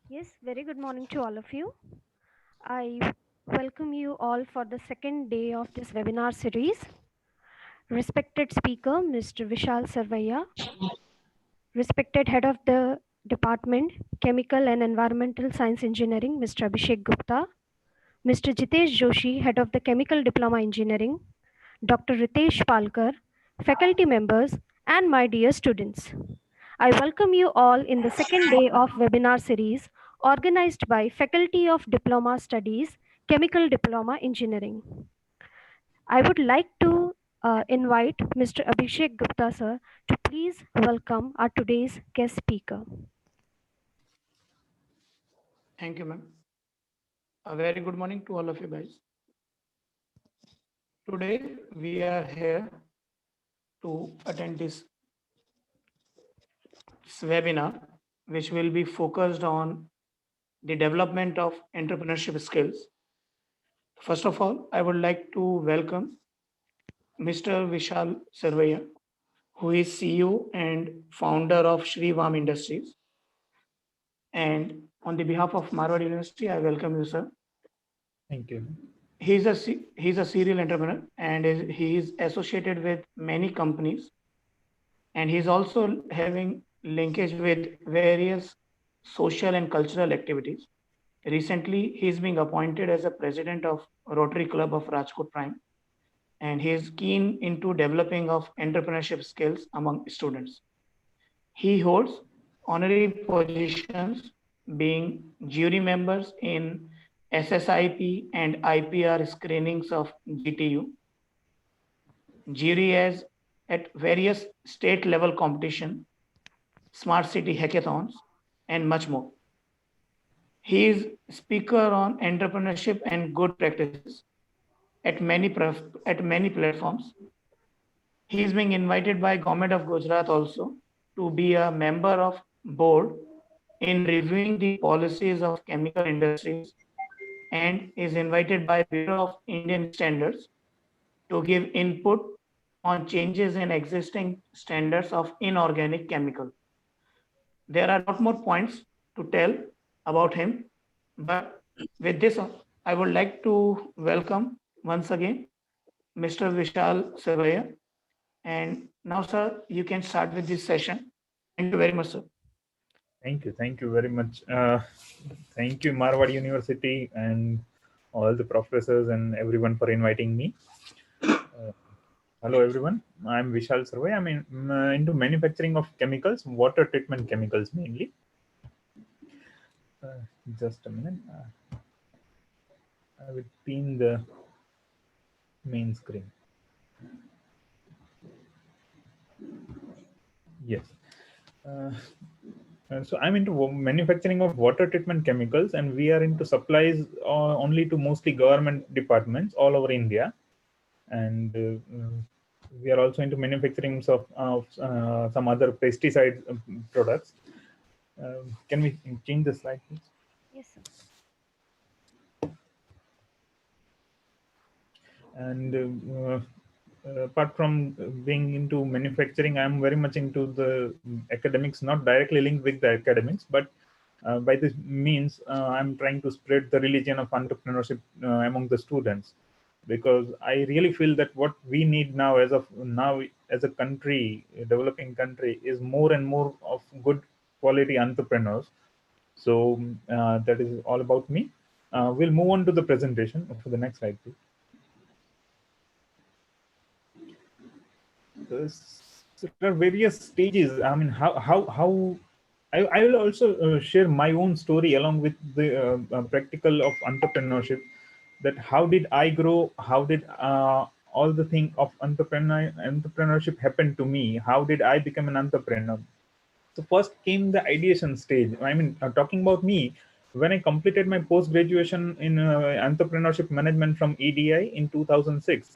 Yes, very good morning to all of you. I welcome you all for the second day of this webinar series. Respected speaker, Mr. Vishal Sarvaiya, respected head of the department, Chemical and Environmental Science Engineering, Mr. Abhishek Gupta, Mr. Jitesh Joshi, head of the Chemical Diploma Engineering, Dr. Ritesh Palkar, faculty members, and my dear students. I welcome you all in the second day of webinar series organized by Faculty of Diploma Studies, Chemical Diploma Engineering. I would like to invite Mr. Abhishek Gupta sir to please welcome our today's guest speaker. Thank you, ma'am. A very good morning to all of you guys. Today, we are here to attend this webinar, which will be focused on the development of entrepreneurship skills. First of all, I would like to welcome Mr. Vishal Sarvaiya, who is CEO and founder of Shri Vam Industries. And on the behalf of Marward University, I welcome you, sir. Thank you. He's a serial entrepreneur and he is associated with many companies, and he's also having linkage with various social and cultural activities. Recently, he's being appointed as a president of Rotary Club of Rajkot Prime, and he is keen into developing of entrepreneurship skills among students. He holds honorary positions being jury members in SSIP and IPR screenings of GTU, jury as at various state level competition, smart city hackathons, and much more. He is speaker on entrepreneurship and good practices at many platforms. He is being invited by Government of Gujarat also to be a member of board in reviewing the policies of chemical industries, and is invited by Bureau of Indian Standards to give input on changes in existing standards of inorganic chemical. There are lot more points to tell about him, but with this, I would like to welcome once again Mr. Vishal Sarvaiya. And now, sir, you can start with this session. Thank you very much, sir. Thank you. Thank you very much. Thank you, Marward University, and all the professors and everyone for inviting me. Hello, everyone. I'm Vishal Sarvai. Into manufacturing of chemicals, water treatment chemicals mainly. Just a minute. I will pin the main screen. Yes. So I'm into manufacturing of water treatment chemicals, and we are into supplies only to mostly government departments all over India. And we are also into manufacturing of some other pesticide products. Can we change the slide, please? Yes, sir. And apart from being into manufacturing, I'm very much into the academics, not directly linked with the academics, but by this means, I'm trying to spread the religion of entrepreneurship among the students, because I really feel that what we need now, as a country, a developing country, is more and more of good quality entrepreneurs. So that is all about me. We'll move on to the presentation for the next slide, please. There are various stages. I mean, how I will also share my own story along with the practical of entrepreneurship. That how did I grow? How did all the thing of entrepreneurship happen to me? How did I become an entrepreneur? So first came the ideation stage. I mean, talking about me, when I completed my post graduation in entrepreneurship management from EDI in 2006,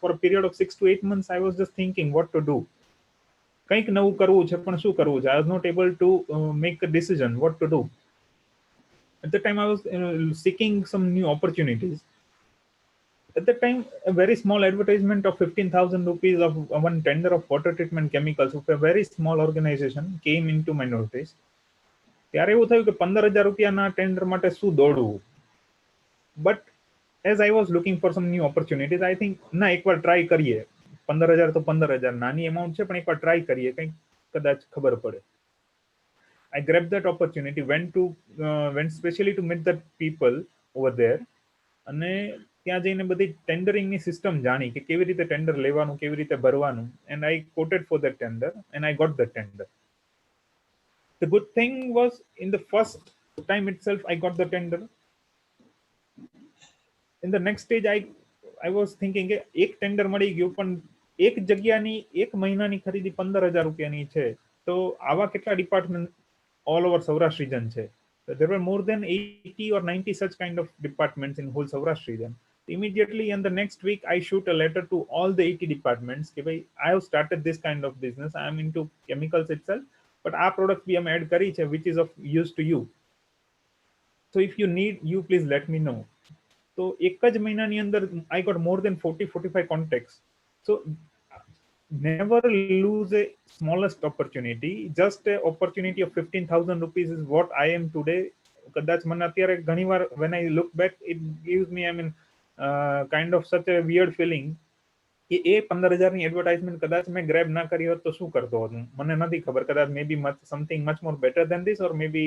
for a period of 6 to 8 months, I was just thinking what to do. કંઈક નવું કરવું છે પણ શું કરવું છે? I was not able to make a decision what to do. At the time, I was seeking some new opportunities. At the time, a very small advertisement of 15,000 rupees of one tender of water treatment chemicals of a very small organization came into my notice. ત્યારે એવું થયું કે 15,000 રૂપિયાના tender માટે શું દોડવું. But as I was looking for some new opportunities, I think ના એકવાર ટ્રાય કરીએ. 15,000 તો 15,000 નાની અમાઉન્ટ છે, પણ એકવાર ટ્રાય કરીએ, કંઈક કદાચ ખબર પડે. I grabbed that opportunity, went specially to meet the people over there, અને ત્યાં જઈને બધી ટેન્ડરિંગની સિસ્ટમ જાણી કે કેવી રીતે ટેન્ડર લેવાનું, કેવી રીતે ભરવાનું, and I quoted for that tender and I got the tender. The good thing was, in the first time itself I got the tender. In the next stage I was thinking કે એક tender મળી ગયું, પણ એક જગ્યાની એક મહિનાની ખરીદી 15,000 રૂપિયાની છે, તો આવા કેટલા department all over Saurashtra region છે. There were more than 80 or 90 such kind of departments in whole Saurashtra region. Immediately in the next week, I shoot a letter to all the 80 departments. Ke bhai, I have started this kind of business. I am into chemicals itself, but our product we am add kari છે, which is of use to you. So if you need, you please let me know. So એક જ મહિનાની અંદર I got more than 40-45 contacts. So never lose a smallest opportunity. Just a opportunity of 15,000 rupees is what I am today. કદાચ મને અત્યારે ઘણીવાર when I look back, it gives me, I mean, kind of such a weird feeling કે એ 15,000 ની advertisement કદાચ મેં grab ના કરી હોત તો શું કરતો હતો મને નથી ખબર. કદાચ maybe something much more better than this, or maybe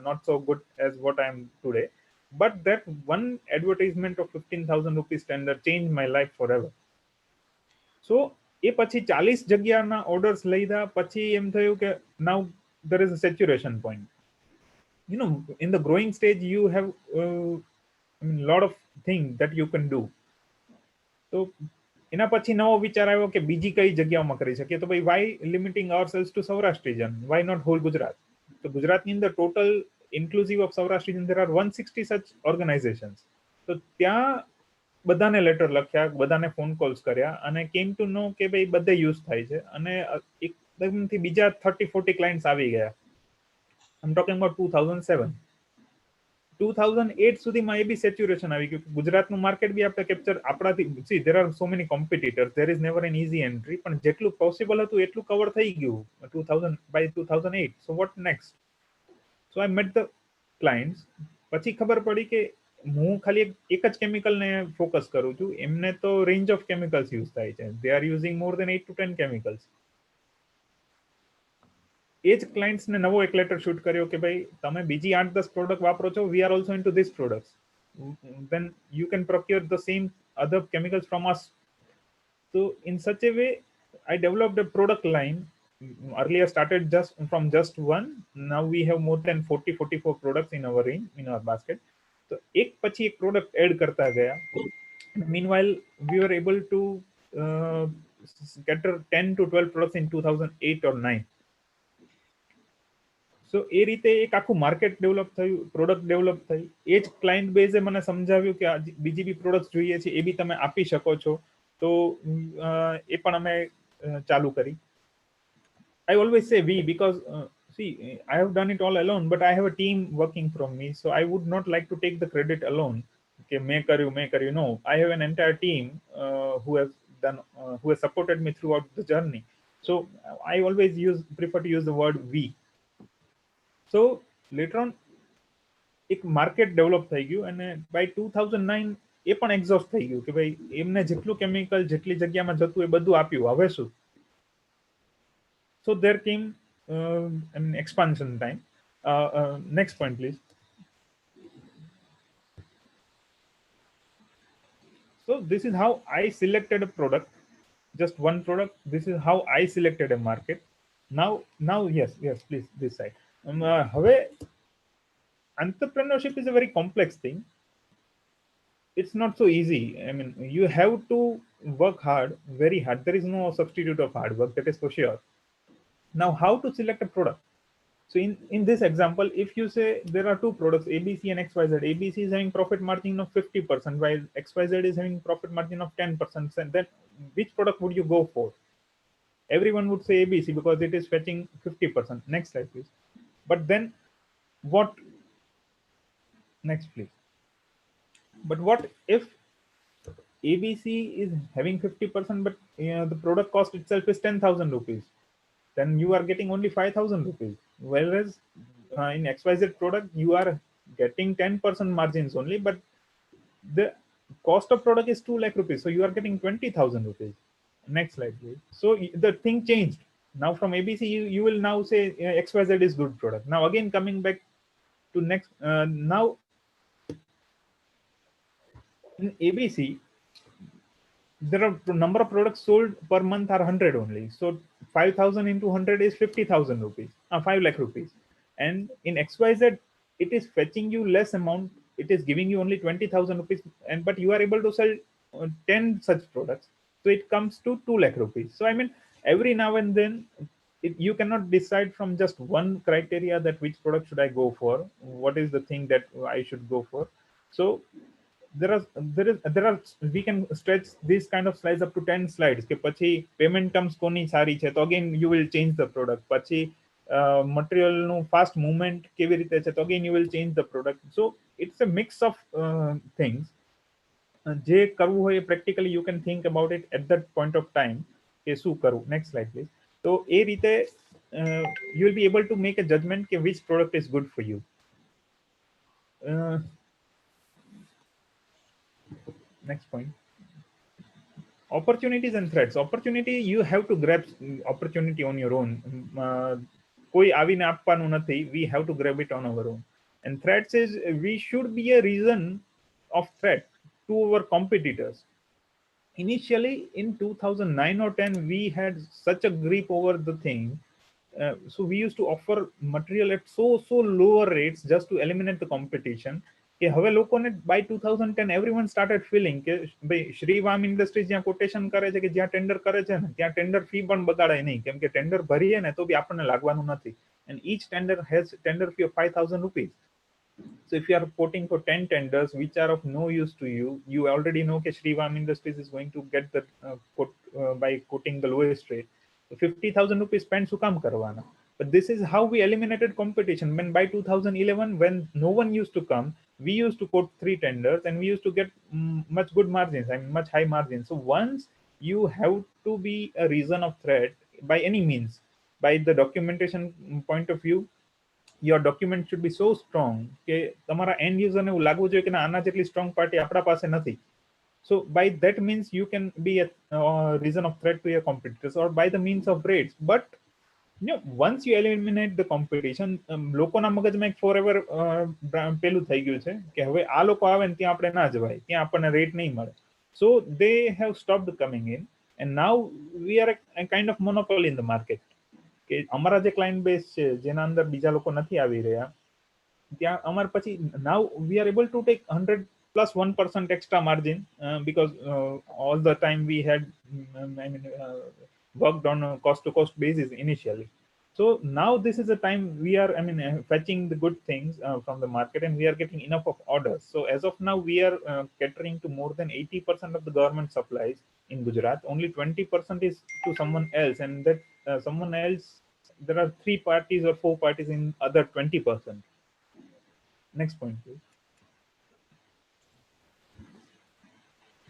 not so good as what I am today. But that one advertisement of 15,000 rupees tender changed my life forever. So એ પછી 40 જગ્યાના ઓર્ડર્સ લીધા પછી એમ થયું કે now there is a saturation point. You know, in the growing stage you have I mean, lot of things that you can do. So એના પછી નવો વિચાર આવ્યો કે બીજી કઈ જગ્યાઓમાં કરી શકીએ. તો ભાઈ why limiting ourselves to Saurashtra region? Why not whole Gujarat? તો ગુજરાતની અંદર total inclusive of Saurashtra region there are 160 such organizations. તો ત્યાં બધાને લેટર લખ્યા, બધાને ફોન કોલ્સ કર્યા, અને કેમ ટુ નો કે ભાઈ બધે યુઝ થાય છે, અને એકદમથી બીજા 30-40 ક્લાયન્ટ્સ આવી ગયા. આઈ એમ ટોકિંગ અબાઉટ 2007. 2008 સુધીમાં એ બી સેચ્યુરેશન આવી ગયું. ગુજરાતનું માર્કેટ બી આપણે કેપ્ચર આપણાથી, see there are so many competitors, there is never an easy entry, પણ જેટલું પોસિબલ હતું એટલું કવર થઈ ગયું 2000 by 2008. So what next? So I met the clients. પછી ખબર પડી કે હું ખાલી એક જ કેમિકલને ફોકસ કરું છું, એમને તો રેન્જ ઓફ કેમિકલ્સ યુઝ થાય છે. They are using more than 8 to 10 chemicals. એ જ ક્લાયન્ટ્સને નવો એક લેટર શૂટ કર્યો કે ભાઈ તમે બીજી 8-10 પ્રોડક્ટ વાપરો છો, we are also into this products, then you can procure the same other chemicals from us. So in such a way I developed a product line. Earlier started from just one, now we have more than 40-44 products in our range, in our basket. So એક પછી એક product add કરતા ગયા. Meanwhile we were able to cater 10 to 12 products in 2008 or 9. સો એ રીતે એક આખું market develop થયું, product develop થઈ. એ જ ક્લાયન્ટ બેઝે મને સમજાવ્યું કે બીજી બી પ્રોડક્ટ જોઈએ છે, એ બી તમે આપી શકો છો. તો એ પણ અમે ચાલુ કરી. I always say we because see, I have done it all alone, but I have a team working from me, so I would not like to take the credit alone. Okay, મેં કર્યું. No, I have an entire team who has supported me throughout the journey. So I always prefer to use the word we. So later on એક market develop થઈ ગયું, અને by 2009 એ પણ exhaust થઈ ગયું કે ભાઈ એમને જેટલું કેમિકલ જેટલી જગ્યામાં જતું એ બધું આપ્યું, હવે શું? So there came an expansion time. Next point please. So this is how I selected a product, just one product. This is how I selected a market. Now yes please, this side. હવે entrepreneurship is a very complex thing. It's not so easy. I mean, you have to work hard, very hard. There is no substitute of hard work, that is for sure. Now how to select a product? So in this example, if you say there are two products, ABC and XYZ, ABC is having profit margin of 50% while XYZ is having profit margin of 10%, and then which product would you go for? Everyone would say ABC because it is fetching 50%. Next slide please. But then what? Next please. But what if ABC is having 50%, but the product cost itself is 10,000 rupees? Then you are getting only 5,000 rupees. Whereas in XYZ product, you are getting 10% margins only, but the cost of product is 2 lakh rupees. So you are getting 20,000 rupees. Next slide, please. So the thing changed. Now from ABC, you will now say XYZ is good product. Now again, coming back to next, now in ABC, there are number of products sold per month are 100 only. So 5,000 into 100 is 50,000 rupees, 5 lakh rupees. And in XYZ, it is fetching you less amount. It is giving you only 20,000 rupees, and but you are able to sell 10 such products. So it comes to 2 lakh rupees. So I mean, every now and then, you cannot decide from just one criteria that which product should I go for, what is the thing that I should go for. So there are we can stretch these kind of slides up to 10 slides કે પછી payment terms કોની સારી છે, તો again you will change the product. પછી material નું fast movement કેવી રીતે છે, તો again you will change the product. So it's a mix of things. જે કરવું હોય practically you can think about it at that point of time કે શું કરવું. Next slide please. તો એ રીતે you will be able to make a judgment કે which product is good for you. Next point. Opportunities and threats. Opportunity, you have to grab opportunity on your own. કોઈ આવીને આપવાનું નથી. We have to grab it on our own. And threats is we should be a reason of threat to our competitors. Initially in 2009 or 10, we had such a grip over the thing. So we used to offer material at so lower rates just to eliminate the competition. કે હવે લોકોને by 2010 everyone started feeling કે ભાઈ શ્રીવામ industries જ્યાં quotation કરે છે કે જ્યાં ટેન્ડર કરે છે ને ત્યાં ટેન્ડર ફી પણ બગાડાય નહીં, કેમ કે ટેન્ડર ભરીએ ને તો બી આપણને લાગવાનું નથી. And each tender has tender fee of 5,000 rupees. So if you are quoting for 10 tenders which are of no use to you, you already know that Shrivam Industries is going to get the quote by quoting the lowest rate. So 50,000 rupees spent su kam karwana. But this is how we eliminated competition. When by 2011, when no one used to come, we used to quote 3 tenders and we used to get much good margins, I mean much high margins. So once you have to be a reason of threat by any means, by the documentation point of view, your document should be so strong કે તમારા end user ને એવું લાગવું જોઈએ કે ના આના જેટલી strong party આપણા પાસે નથી. So by that means you can be a reason of threat to your competitors, or by the means of rates. But you know, once you eliminate the competition, લોકોના મગજમાં એક forever પેલું થઈ ગયું છે કે હવે આ લોકો આવે ને ત્યાં આપણે ના જવાય, ત્યાં આપણને રેટ નહીં મળે. So they have stopped coming in, and now we are a kind of monopoly in the market. કે અમારા જે ક્લાયન્ટ બેઝ છે જેના અંદર બીજા લોકો નથી આવી રહ્યા, ત્યાં અમાર પછી now we are able to take 100 plus 1% extra margin because all the time we had worked on a cost to cost basis initially. So now this is a time we are fetching the good things from the market, and we are getting enough of orders. So as of now we are catering to more than 80% of the government supplies in Gujarat. Only 20% is to someone else, and that someone else, there are 3 parties or 4 parties in other 20%. Next point please.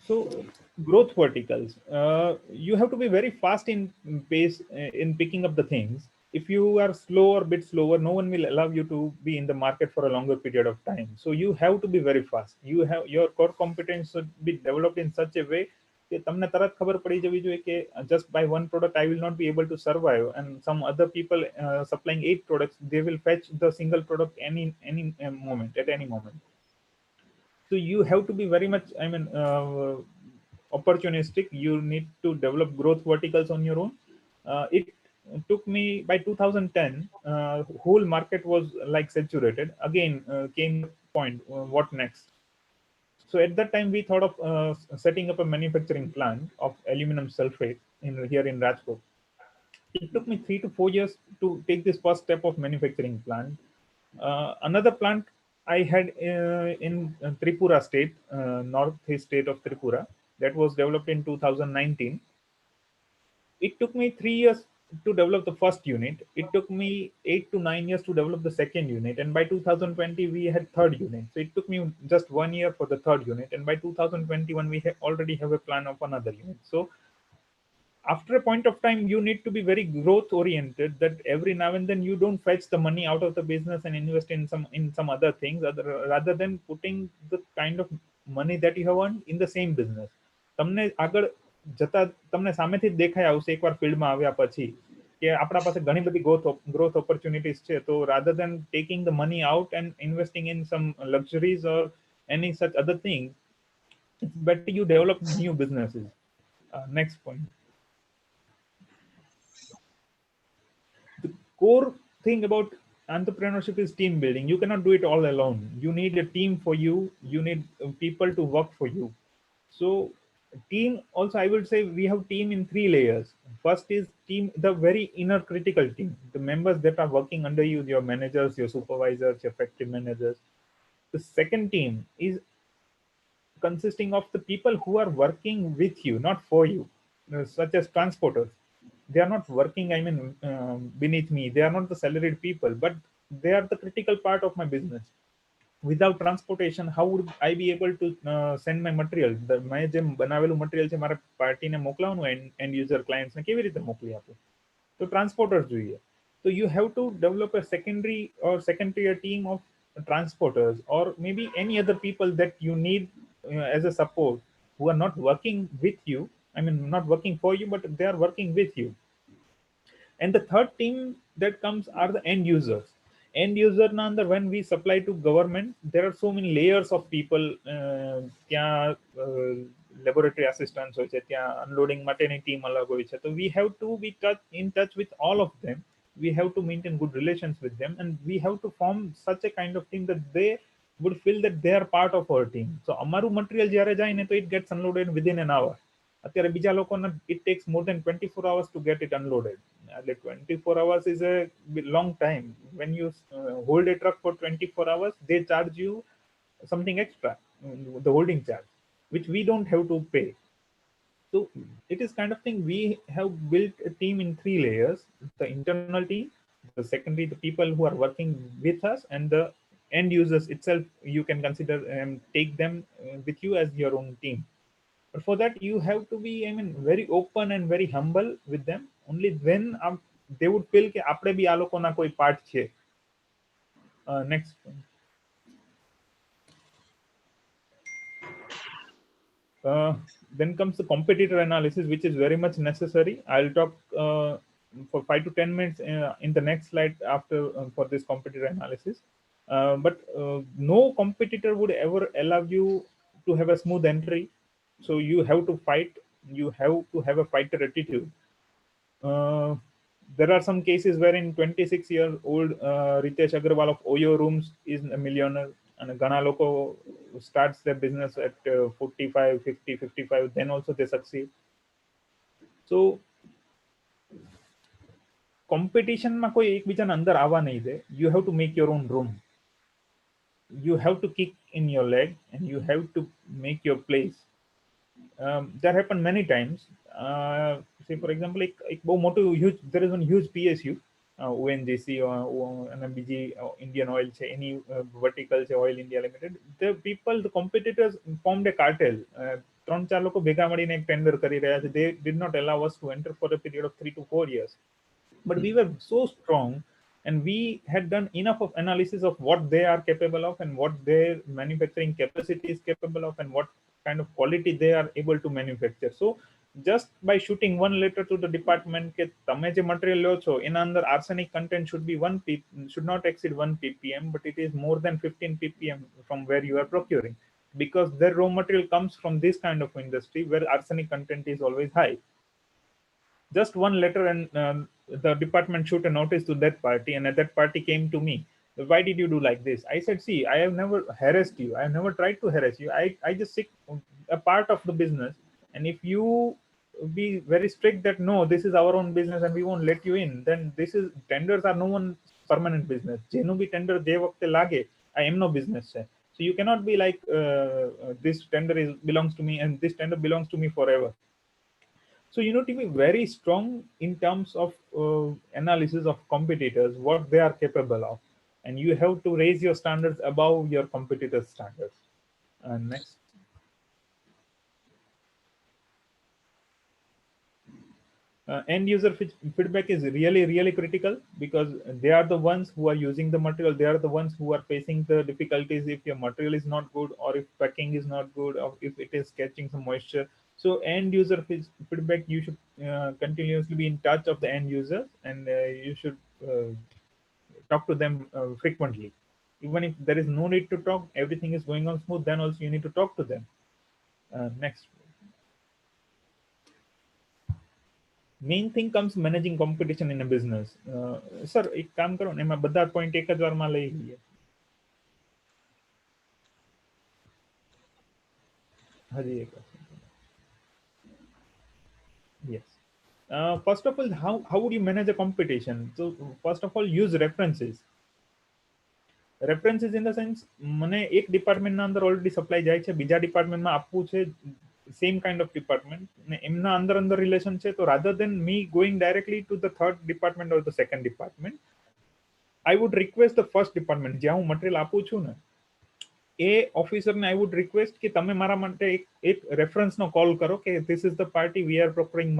So growth verticals, you have to be very fast in pace in picking up the things. If you are slow or bit slower, no one will allow you to be in the market for a longer period of time. So you have to be very fast. You have your core competence should be developed in such a way કે તમને તરત ખબર પડી જવી જોઈએ કે just by one product I will not be able to survive, and some other people supplying 8 products, they will fetch the single product any moment, at any moment. So you have to be very much opportunistic. You need to develop growth verticals on your own. It took me by 2010, whole market was like saturated. Again came the point, what next? So at that time we thought of setting up a manufacturing plant of aluminum sulfate here in Rajkot. It took me 3 to 4 years to take this first step of manufacturing plant. Another plant I had in Tripura state, northeast state of Tripura, that was developed in 2019. It took me 3 years to develop the first unit. It took me 8 to 9 years to develop the second unit, and by 2020 we had third unit. So it took me just 1 year for the third unit, and by 2021 we already have a plan of another unit. So after a point of time, you need to be very growth oriented, that every now and then you don't fetch the money out of the business and invest in some other things, rather than putting the kind of money that you have earned in the same business. તમને આગળ જતા તમને સામેથી જ દેખાઈ આવશે એકવાર ફિલ્ડમાં આવ્યા પછી કે આપણા પાસે ઘણી બધી growth opportunities છે, તો rather than taking the money out and investing in some luxuries or any such other thing, it's better you develop new businesses. Next point. The core thing about entrepreneurship is team building. You cannot do it all alone. You need a team for you. You need people to work for you. So team also, I would say we have team in 3 layers. First is team, the very inner critical team, the members that are working under you, your managers, your supervisors, your factory managers. The second team is consisting of the people who are working with you, not for you, such as transporters. They are not working, beneath me. They are not the salaried people, but they are the critical part of my business. Without transportation, how would I be able to send my material? મેં જે બનાવેલું material છે મારા પાર્ટીને મોકલાવવાનું end user clients ને કેવી રીતે મોકલી આપું? તો ટ્રાન્સપોર્ટર્સ જોઈએ. So you have to develop a secondary or second tier team of transporters, or maybe any other people that you need as a support, who are not working with you. Not working for you, but they are working with you. And the third team that comes are the end users. End user na andar, when we supply to government, there are so many layers of people. ત્યાં laboratory assistants હોય છે, ત્યાં unloading માટેની team અલગ હોય છે. So we have to be in touch with all of them. We have to maintain good relations with them, and we have to form such a kind of team that they would feel that they are part of our team. So અમારું material જ્યારે જાય ને, તો it gets unloaded within an hour. અત્યારે બીજા લોકોને it takes more than 24 hours to get it unloaded. 24 hours is a long time. When you hold a truck for 24 hours, they charge you something extra, the holding charge, which we don't have to pay. So it is kind of thing. We have built a team in 3 layers: the internal team, the secondary, the people who are working with us, and the end users itself. You can consider and take them with you as your own team. But for that, you have to be, very open and very humble with them. Only then they would feel કે આપણે બી આ લોકોના કોઈ part છે. Next one. Then comes the competitor analysis, which is very much necessary. I'll talk for 5 to 10 minutes in the next slide after for this competitor analysis. But no competitor would ever allow you to have a smooth entry. So you have to fight. You have to have a fighter attitude. There are some cases wherein 26-year-old Ritesh Agarwal of Oyo Rooms is a millionaire, and ઘણા લોકો starts their business at 45, 50, 55. Then also they succeed. So competition માં કોઈ એકબીજાના અંદર આવવા નહીં દે. You have to make your own room. You have to kick in your leg, and you have to make your place. That happened many times. Say for example, there is one huge PSU, ONGC and BG Indian Oil, any vertical Oil India Limited. The competitors formed a cartel. 3-4 લોકો ભેગા મળીને એક tender કરી રહ્યા છે. They did not allow us to enter for a period of 3 to 4 years. But we were so strong, and we had done enough of analysis of what they are capable of, and what their manufacturing capacity is capable of, and what kind of quality they are able to manufacture. So just by shooting one letter to the department કે તમે જે material લો છો એના અંદર arsenic content should not exceed 1 ppm, but it is more than 15 ppm from where you are procuring, because their raw material comes from this kind of industry where arsenic content is always high. Just one letter, and the department shoot a notice to that party, and that party came to me. Why did you do like this? I said, see, I have never harassed you. I have never tried to harass you. I just seek a part of the business. And if you be very strict that no, this is our own business and we won't let you in, then tenders are no one's permanent business. જેનું બી tender જે વખતે લાગે, આ એમનો business છે. So you cannot be like this tender belongs to me and this tender belongs to me forever. So you need to be very strong in terms of analysis of competitors, what they are capable of, and you have to raise your standards above your competitors' standards. Next. End user feedback is really critical, because they are the ones who are using the material. They are the ones who are facing the difficulties if your material is not good, or if packing is not good, or if it is catching some moisture. So end user feedback, you should continuously be in touch of the end users, and you should talk to them frequently. Even if there is no need to talk, everything is going on smooth, then also you need to talk to them. Next. Main thing comes managing competition in a business. Sir, એક કામ કરો ને, એમાં બધા point એક જ વારમાં લઈ લઈએ. હજી એક. Yes. First of all, how would you manage a competition? So first of all, use references. References in the sense, મને એક ડિપાર્ટમેન્ટના અંદર ઓલરેડી સપ્લાય જાય છે, બીજા ડિપાર્ટમેન્ટમાં આપવું છે, same kind of department, ને એમના અંદર રિલેશન છે, તો rather than me going directly to the third department or the second department, I would request the first department જ્યાં હું મટીરિયલ આપું છું ને, એ ઓફિસરને I would request કે તમે મારા માટે એક રેફરન્સનો કોલ કરો કે this is the party we are procuring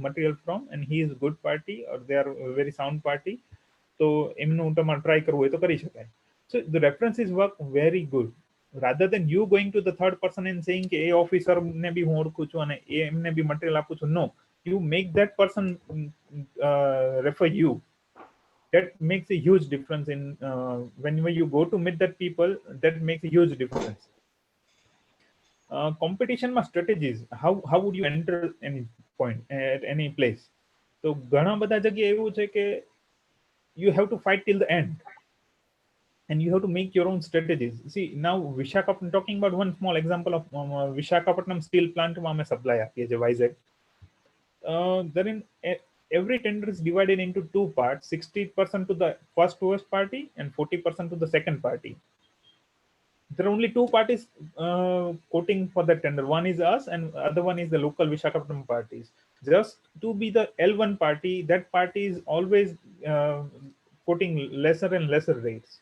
material from and he is good party or they are a very sound party, તો એમનું તમારે ટ્રાય કરવું હોય તો કરી શકાય. So the references work very good. Rather than you going to the third person and saying કે A officer ને બી હું ઓળખું છું અને એ એમને બી મટીરિયલ આપું છું, no, you make that person refer you. That makes a huge difference in whenever you go to meet that people, that makes a huge difference. Competition માં strategies, how would you enter any point at any place? તો ઘણા બધા જગ્યાએ એવું છે કે you have to fight till the end. And you have to make your own strategies. See, now Visakhapatnam, talking about one small example of Visakhapatnam steel plant where we supply Vizag. Therein every tender is divided into two parts: 60% to the first lowest party and 40% to the second party. There are only two parties quoting for that tender. One is us, and other one is the local Visakhapatnam parties. Just to be the L1 party, that party is always quoting lesser and lesser rates.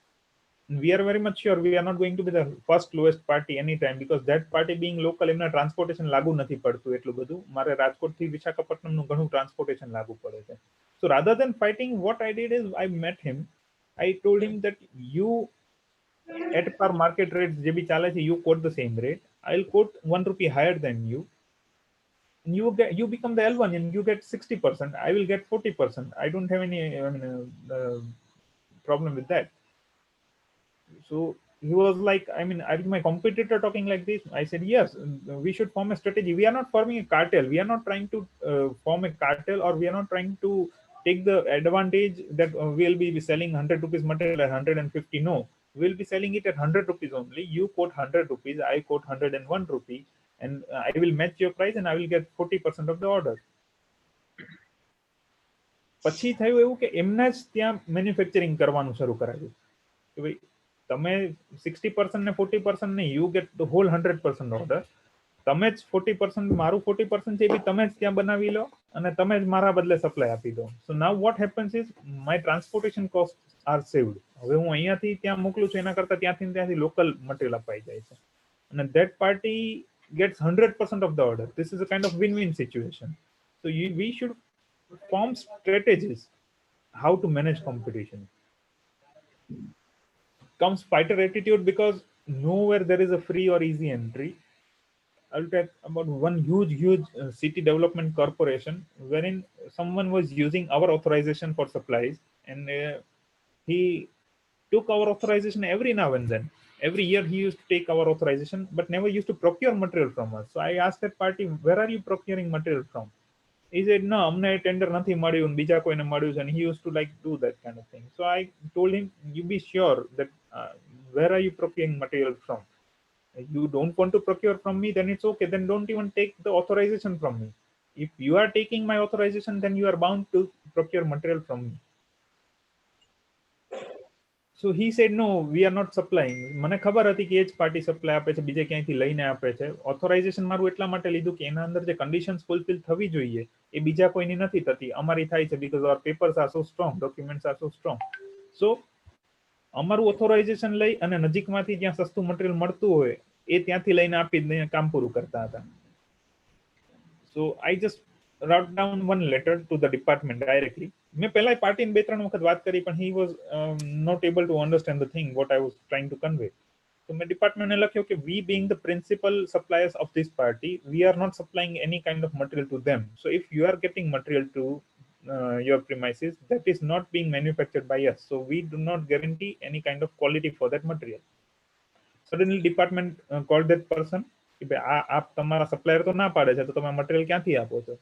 We are very much sure we are not going to be the first lowest party anytime, because that party being local, એમના transportation લાગુ નથી પડતું એટલું બધું. મારે રાજકોટથી વિશાખાપટ્ટનમનું ઘણું transportation લાગુ પડે છે. So rather than fighting, what I did is I met him. I told him that you at par market rate જે બી ચાલે છે, you quote the same rate. I'll quote 1 rupee higher than you. You become the L1 and you get 60%. I will get 40%. I don't have any problem with that. So he was like, I mean, are my competitor talking like this? I said, yes, we should form a strategy. We are not forming a cartel. We are not trying to form a cartel, or we are not trying to take the advantage that we'll be selling 100 rupees material at 150. No, we'll be selling it at 100 rupees only. You quote 100 rupees, I quote 101 rupees, and I will match your price and I will get 40% of the order. પછી થયું એવું કે એમને જ ત્યાં manufacturing કરવાનું શરૂ કરાવ્યું કે ભાઈ તમે 60% ને 40% નહીં, you get the whole 100% order. તમે જ 40%, મારું 40% છે એ બી તમે જ ત્યાં બનાવી લો અને તમે જ મારા બદલે સપ્લાય આપી દો. So now what happens is my transportation costs are saved. હવે હું અહીંયાથી ત્યાં મોકલું છું એના કરતા ત્યાંથી લોકલ મટીરિયલ અપાઈ જાય છે અને that party gets 100% of the order. This is a kind of win-win situation. So we should form strategies how to manage competition. Comes fighter attitude, because nowhere there is a free or easy entry. I'll talk about one huge city development corporation wherein someone was using our authorization for supplies, and he took our authorization every now and then. Every year he used to take our authorization but never used to procure material from us. So I asked that party, where are you procuring material from? He said, no, અમને tender નથી મળ્યું, બીજા કોઈને મળ્યું છે, and he used to like do that kind of thing. So I told him, you be sure that where are you procuring material from? You don't want to procure from me, then it's okay, then don't even take the authorization from me. If you are taking my authorization, then you are bound to procure material from me. So he said, no, we are not supplying. મને ખબર હતી કે એ જ party supply આપે છે, બીજે ક્યાંયથી લઈને આપે છે. ઓથોરાઇઝેશન મારું એટલા માટે લીધું કે એના અંદર જે કન્ડિશન્સ ફૂલફિલ થવી જોઈએ એ બીજા કોઈની નથી થતી, અમારી થાય છે, because our papers are so strong, documents are so strong. So અમારું ઓથોરાઇઝેશન લઈ અને નજીકમાંથી જ્યાં સસ્તું મટીરિયલ મળતું હોય એ ત્યાંથી લઈને આપી કામ પૂરું કરતા હતા. So I just wrote down one letter to the department directly. મેં પહેલા પાર્ટીને 2-3 વખત વાત કરી, પણ he was not able to understand the thing what I was trying to convey. So my department લખ્યો કે we being the principal suppliers of this party, we are not supplying any kind of material to them. So if you are getting material to your premises, that is not being manufactured by us. So we do not guarantee any kind of quality for that material. Suddenly department called that person કે ભાઈ આ તમારા supplier તો ના પાડે છે, તો તમે મટીરિયલ ક્યાંથી આપો છો?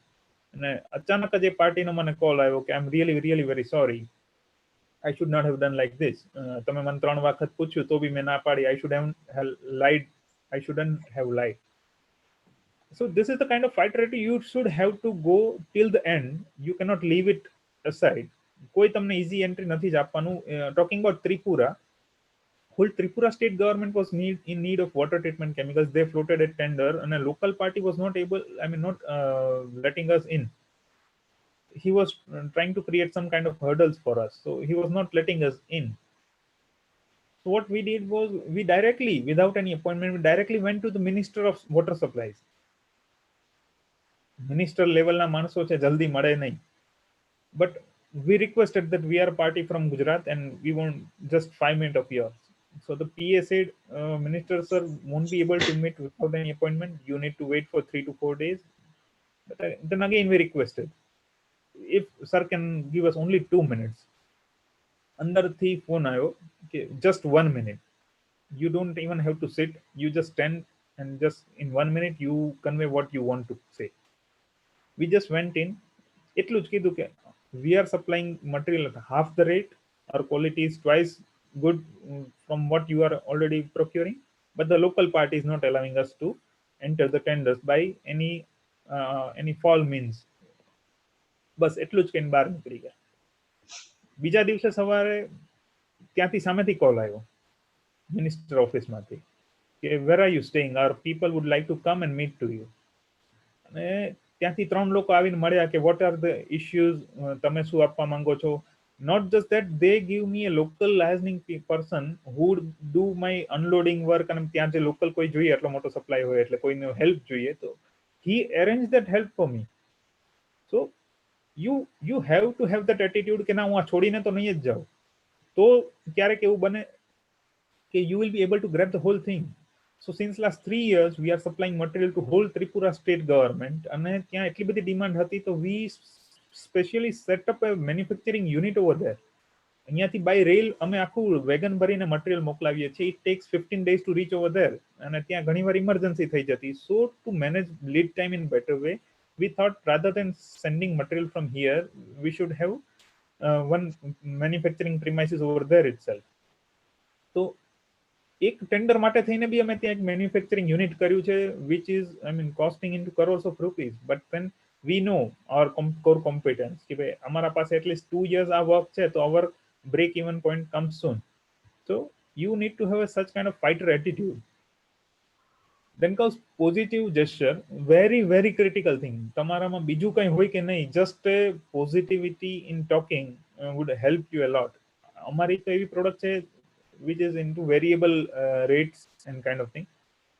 અને અચાનક જ એ પાર્ટીનો મને કોલ આવ્યો કે I am really very sorry, I should not have done like this. તમે મને 3 વખત પૂછ્યું તો બી મેં ના પાડી. I shouldn't have lied. So this is the kind of fight rate you should have to go till the end. You cannot leave it aside. કોઈ તમને easy entry નથી જ આપવાનું. Talking about Tripura, whole Tripura state government was in need of water treatment chemicals. They floated a tender and a local party was not letting us in. He was trying to create some kind of hurdles for us. So he was not letting us in. So what we did was we directly, without any appointment, we directly went to the Minister of Water Supplies. Minister level na માણસો છે, જલ્દી મળે નહીં. But we requested that we are a party from Gujarat and we want just 5 minutes of yours. So the PA said, Minister sir won't be able to meet without any appointment. You need to wait for 3 to 4 days. But then again we requested, if sir can give us only 2 minutes. અંદરથી phone આવ્યો કે just 1 minute. You don't even have to sit. You just stand and just in 1 minute you convey what you want to say. We just went in. એટલું જ કીધું કે we are supplying material at half the rate. Our quality is twice good from what you are already procuring, but the local party is not allowing us to enter the tenders by any foul means. બસ એટલું જ કહીને બહાર નીકળી ગયા. બીજા દિવસે સવારે ત્યાંથી સામેથી કોલ આવ્યો મિનિસ્ટર ઓફિસમાંથી કે where are you staying, are people would like to come and meet to you. અને ત્યાંથી 3 લોકો આવીને મળ્યા કે વોટ આર ધ ઇશ્યુઝ, તમે શું આપવા માંગો છો. Not just that, they give me a local licensing person who would do my unloading work. અને ત્યાં જે લોકલ કોઈ જોઈએ, એટલો મોટો સપ્લાય હોય એટલે કોઈને હેલ્પ જોઈએ, તો he arranged that help for me. So you have to have that attitude કે ના હું આ છોડીને તો નહીં જ જાઉં. તો ક્યારેક એવું બને કે you will be able to grab the whole thing. So since last 3 years we are supplying material to whole Tripura state government અને ત્યાં એટલી બધી ડિમાન્ડ હતી, તો we specially set up a manufacturing unit over there. અહીંયાથી by rail અમે આખું vegan ભરીને મટીરિયલ મોકલાવીએ છીએ. It takes 15 days to reach over there અને ત્યાં ઘણીવાર ઇમરજન્સી થઈ જતી. So to manage lead time in better way, we thought rather than sending material from here, we should have one manufacturing premises over there itself. So એક tender માટે થઈને બી અમે ત્યાં એક મેન્યુફેક્ચરિંગ યુનિટ કર્યું છે, which is costing into crores of rupees. But when we know our core competence કે ભાઈ અમારા પાસે at least 2 years આ વર્ક છે, તો our break even point comes soon. So you need to have such kind of fighter attitude. Then comes positive gesture, very critical thing. તમારામાં બીજું કંઈ હોય કે નહીં, just a positivity in talking would help you a lot. અમારી તો એવી product છે which is into variable rates and kind of thing.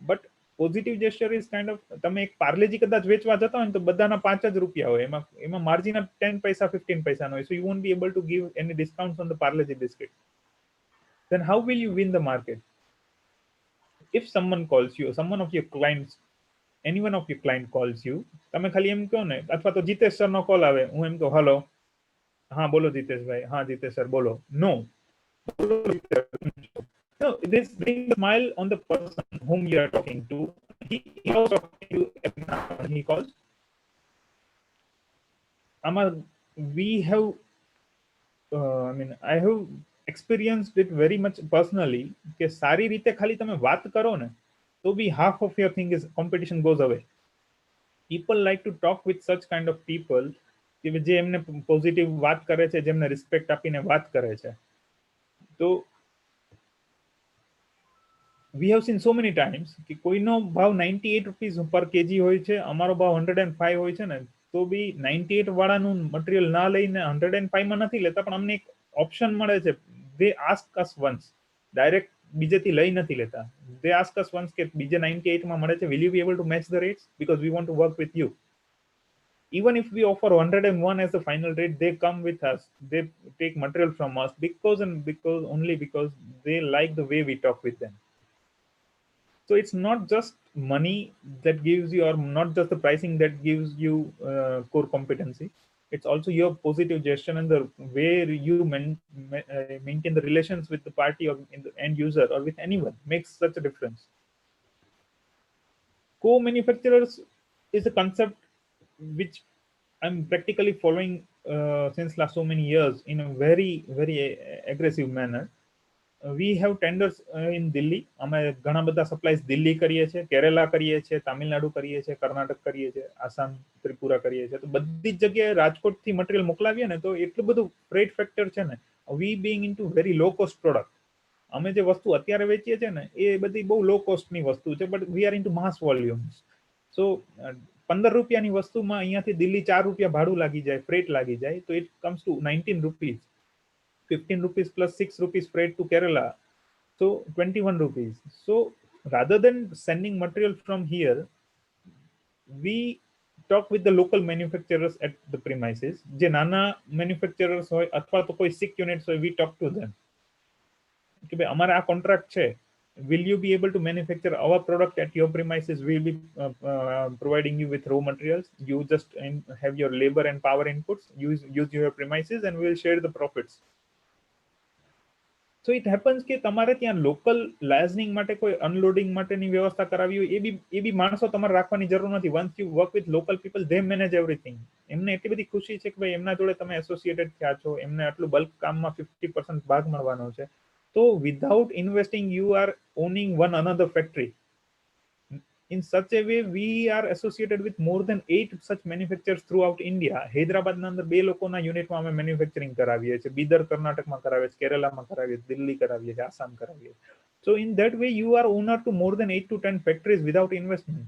But positive gesture is kind of, તમે એક પાર્લેજી કદાચ વેચવા જતા હોય ને તો બધાના 5 જ રૂપિયા હોય, એમાં માર્જિન 10 પૈસા 15 પૈસાનો હોય. So you won't be able to give any discounts on the Parle-G biscuit. Then how will you win the market? If someone calls you, someone of your clients, any one of your client calls you, તમે ખાલી એમ કહો ને, અથવા તો Jitesh sir નો call આવે, હું એમ કહું hello, હા બોલો જીતેશ ભાઈ, હા જીતેશ સર બોલો. No, this brings a smile on the person whom you are talking to. He also talking to you, he calls. We have, I have experienced it very much personally કે સારી રીતે ખાલી તમે વાત કરો ને તો બી half of your thing is competition goes away. People like to talk with such kind of people કે જે એમને પોઝિટિવ વાત કરે છે, જેમને રિસ્પેક્ટ આપીને વાત કરે છે. તો we have seen so many times કે કોઈનો ભાવ 98 રૂપીસ પર કેજી હોય છે, અમારો ભાવ 105 હોય છે ને, તો બી 98 વાળાનું મટીરિયલ ના લઈને 105 માં નથી લેતા, પણ અમને એક ઓપ્શન મળે છે. they ask us once, direct બીજેથી લઈ નથી લેતા. they ask us once કે બીજે 98 માં મળે છે, will you be able to match the rates because we want to work with you. Even if we offer 101 as the final rate, they come with us. They take material from us because they like the way we talk with them. So it's not just money that gives you, or not just the pricing that gives you core competency. It's also your positive gesture and the way you maintain the relations with the party or in the end user or with anyone makes such a difference. Co-manufacturers is a concept which I'm practically following since last so many years in a very aggressive manner. We have tenders in Delhi. અમે ઘણા બધા supplies Delhi કરીએ છીએ, કેરેલા કરીએ છીએ, તામિલનાડુ કરીએ છીએ, કર્ણાટક કરીએ છીએ, આસામ, ત્રિપુરા કરીએ છીએ. તો બધી જ જગ્યાએ રાજકોટથી મટીરિયલ મોકલાવીએ ને તો એટલું બધું ફ્રેટ ફેક્ટર છે ને. We being into very low cost product. અમે જે વસ્તુ અત્યારે વેચીએ છીએ ને એ બધી બહુ લો કોસ્ટની વસ્તુ છે, but we are into mass volumes. So 15 રૂપિયાની વસ્તુમાં અહીંયાથી દિલ્હી 4 રૂપિયા ભાડું લાગી જાય, ફ્રેટ લાગી જાય, તો it comes to 19 rupees. 15 rupees plus 6 rupees freight to Kerala, so 21 rupees. So rather than sending material from here, we talk with the local manufacturers at the premises. જે નાના manufacturers હોય અથવા તો કોઈ sick units હોય, we talk to them કે ભાઈ અમારા આ કોન્ટ્રાક્ટ છે, will you be able to manufacture our product at your premises? We'll be providing you with raw materials. You just have your labor and power inputs, use your premises, and we'll share the profits. So it happens કે તમારે ત્યાં local liaisoning માટે કોઈ unloading માટેની વ્યવસ્થા કરાવી હોય, એ બી માણસો તમારે રાખવાની જરૂર નથી. Once you work with local people, they manage everything. એમને એટલી બધી ખુશી છે કે ભાઈ એમના જોડે તમે એસોસિએટેડ થયા છો, એમને આટલું બલ્ક કામમાં 50% ભાગ મળવાનો છે. તો without investing you are owning one another factory. In such a way, we are associated with more than 8 such manufacturers throughout India. હૈદરાબાદના અંદર 2 લોકોના યુનિટમાં અમે મેન્યુફેક્ચરિંગ કરાવીએ છીએ, બીદર કર્ણાટકમાં કરાવીએ છીએ, કેરલામાં કરાવીએ છીએ, દિલ્હી કરાવીએ છીએ, આસામ કરાવીએ છીએ. So in that way, you are owner to more than 8 to 10 factories without investment.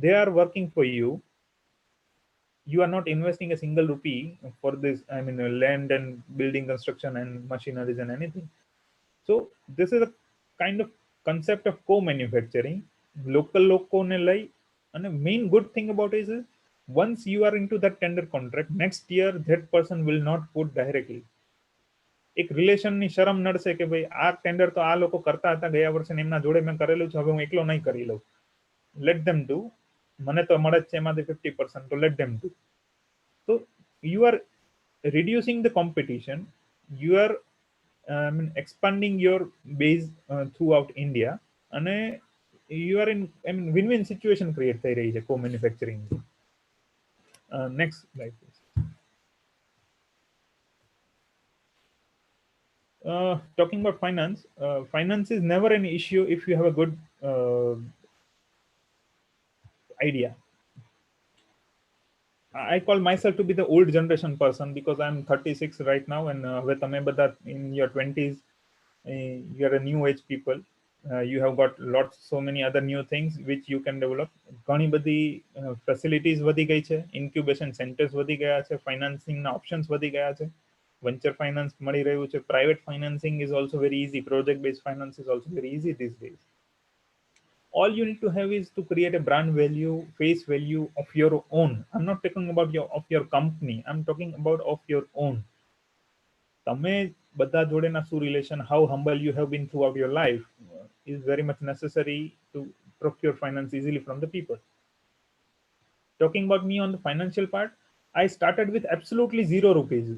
They are working for you. You are not investing a single rupee for this, I mean, land and building construction and machineries and anything. So this is a kind of concept of co-manufacturing. Local લોકોને લઈ, અને main good thing about it is once you are into that tender contract, next year that person will not put directly. એક રિલેશનની શરમ નડશે કે ભાઈ આ tender તો આ લોકો કરતા હતા ગયા વર્ષે, એમના જોડે મેં કરેલું છે, હવે હું એકલો નહીં કરી લઉં. લેટ ધેમ ડુ, મને તો મળે જ છે એમાંથી 50%, તો late them do. So you are reducing the competition, you are expanding your base throughout India, અને you are in, I mean, win-win situation create થઈ રહી છે co-manufacturing. Next slide please. Talking about finance, finance is never an issue if you have a good idea. I call myself to be the old generation person because I'm 36 right now, and હવે તમે બધા in your 20s, you are a new age people. You have got so many other new things which you can develop. ઘણી બધી facilities વધી ગઈ છે, incubation centers વધી ગયા છે, financing ના options વધી ગયા છે, venture finance મળી રહ્યું છે, private financing is also very easy, project based finance is also very easy these days. All you need to have is to create a brand value, face value of your own. I'm not talking about your company, I'm talking about of your own. તમે બધા જોડેના શું relation, how humble you have been throughout your life is very much necessary to procure finance easily from the people. Talking about me on the financial part, I started with absolutely 0 rupees.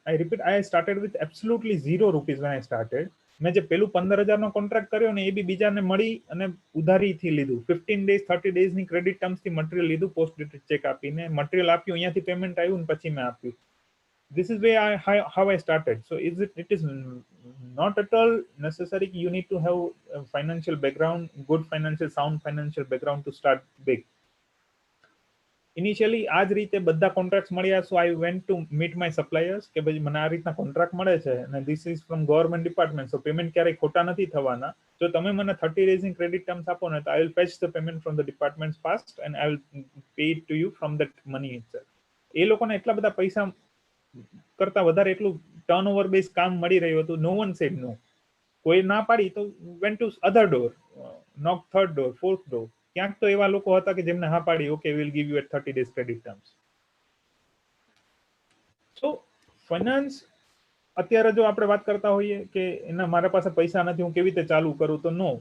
I repeat, I started with absolutely 0 rupees when I started. મેં જે પેલું 15,000 નો contract કર્યો ને એ બી બીજાને મળી અને ઉધારીથી લીધું. 15 days 30 days ની ક્રેડિટ ટર્મ્સથી મટીરિયલ લીધું, પોસ્ટ ડેટેડ ચેક આપીને મટીરિયલ આપ્યું, અહીંયાથી પેમેન્ટ આવ્યું ને પછી મેં આપ્યું. This is where how I started. So it is not at all necessary you need to have a financial background, good financial, sound financial background to start big. Initially આ જ રીતે બધા કોન્ટ્રાક્ટ્સ મળ્યા, so I went to meet my suppliers કે ભાઈ મને આ રીતના કોન્ટ્રાક્ટ મળે છે અને this is from government department, so payment ક્યારેય ખોટા નથી થવાના. જો તમે મને 30 days ની credit terms આપો ને તો I will fetch the payment from the departments fast and I will pay it to you from that money itself. એ લોકોને એટલા બધા પૈસા કરતા વધારે એટલું ટર્નઓવર બેઝ કામ મળી રહ્યું હતું. No one said no. કોઈ ના પાડી તો went to other door, knock third door, fourth door. ક્યાંક તો એવા લોકો હતા કે જેમને હા પાડી, okay, we'll give you at 30 days credit terms. So finance અત્યારે જો આપણે વાત કરતા હોઈએ કે એના મારા પાસે પૈસા નથી, હું કેવી રીતે ચાલુ કરું, તો no,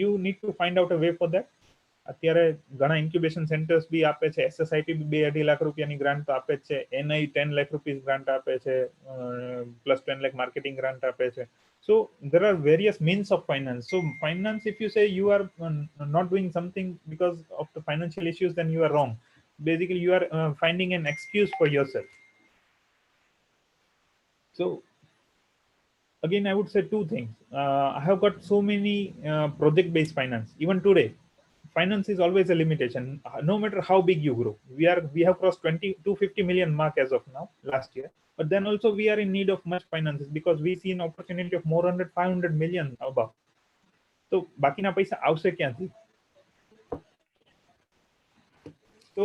you need to find out a way for that. અત્યારે ઘણા ઇન્ક્યુબેશન સેન્ટર્સ બી આપે છે, એસએસઆઈટી બી 2-2.5 લાખ રૂપિયાની ગ્રાન્ટ તો આપે જ છે, એનઆઈ 10 લાખ રૂપીસ ગ્રાન્ટ આપે છે, પ્લસ 10 લાખ માર્કેટિંગ ગ્રાન્ટ આપે છે. So there are various means of finance. So finance, if you say you are not doing something because of the financial issues, then you are wrong. Basically you are finding an excuse for yourself. So again, I would say two things. I have got so many project based finance. Even today, finance is always a limitation, no matter how big you grow. We have crossed 250 million mark as of now, last year. But then also we are in need of much finances because we see an opportunity of more than 500 million above. So બાકીના પૈસા આવશે ક્યાંથી? So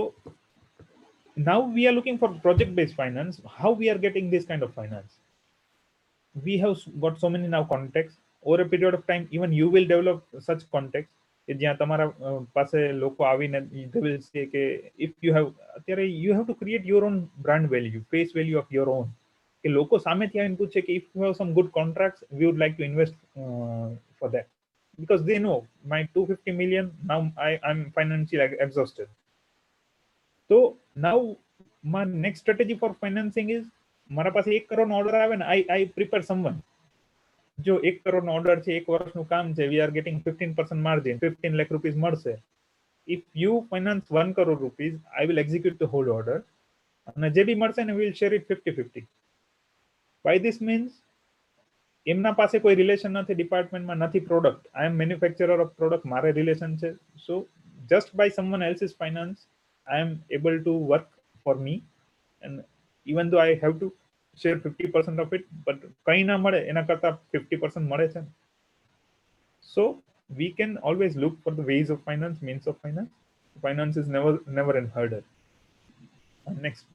now we are looking for project based finance. How we are getting this kind of finance? We have got so many now contacts. Over a period of time, even you will develop such contacts કે જ્યાં તમારા પાસે લોકો આવીને they will say કે if you have, અત્યારે you have to create your own brand value, face value of your own. કે લોકો સામેથી આવીને પૂછે કે if you have some good contracts, we would like to invest for that, because they know my 250 million, now I'm financially exhausted. So now my next strategy for financing is, મારા પાસે 1 કરોડનો order આવે ને, I prepare someone. જો 1 કરોડનો order છે, 1 વર્ષનું કામ છે, we are getting 15% margin, 15 lakh rupees મળશે. If you finance 1 crore rupees, I will execute the whole order, અને જે બી મળશે ને we will share it 50-50. By this means એમના પાસે કોઈ રિલેશન નથી, ડિપાર્ટમેન્ટમાં નથી product, I am manufacturer of product, મારે રિલેશન છે. So just by someone else's finance, I am able to work for me, and even though I have to share 50% of it, but કઈ ના મળે એના કરતા 50% મળે છે. So we can always look for the ways of finance, means of finance. Finance is never an hurdle. Next.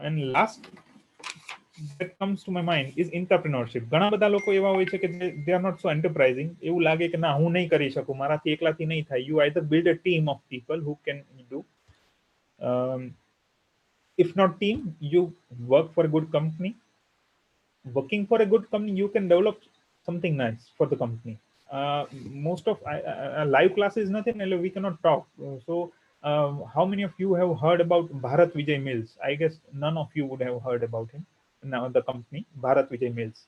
And last that comes to my mind is entrepreneurship. ઘણા બધા લોકો એવા હોય છે કે they are not so enterprising. એવું લાગે કે ના, હું નહીં કરી શકું, મારાથી એકલાથી નહીં થાય. You either build a team of people who can do. If not team, you work for a good company. Working for a good company, you can develop something nice for the company. Most of live classes nothing, we cannot talk. So how many of you have heard about Bharat Vijay Mills? I guess none of you would have heard about him. Now the company Bharat Vijay Mills,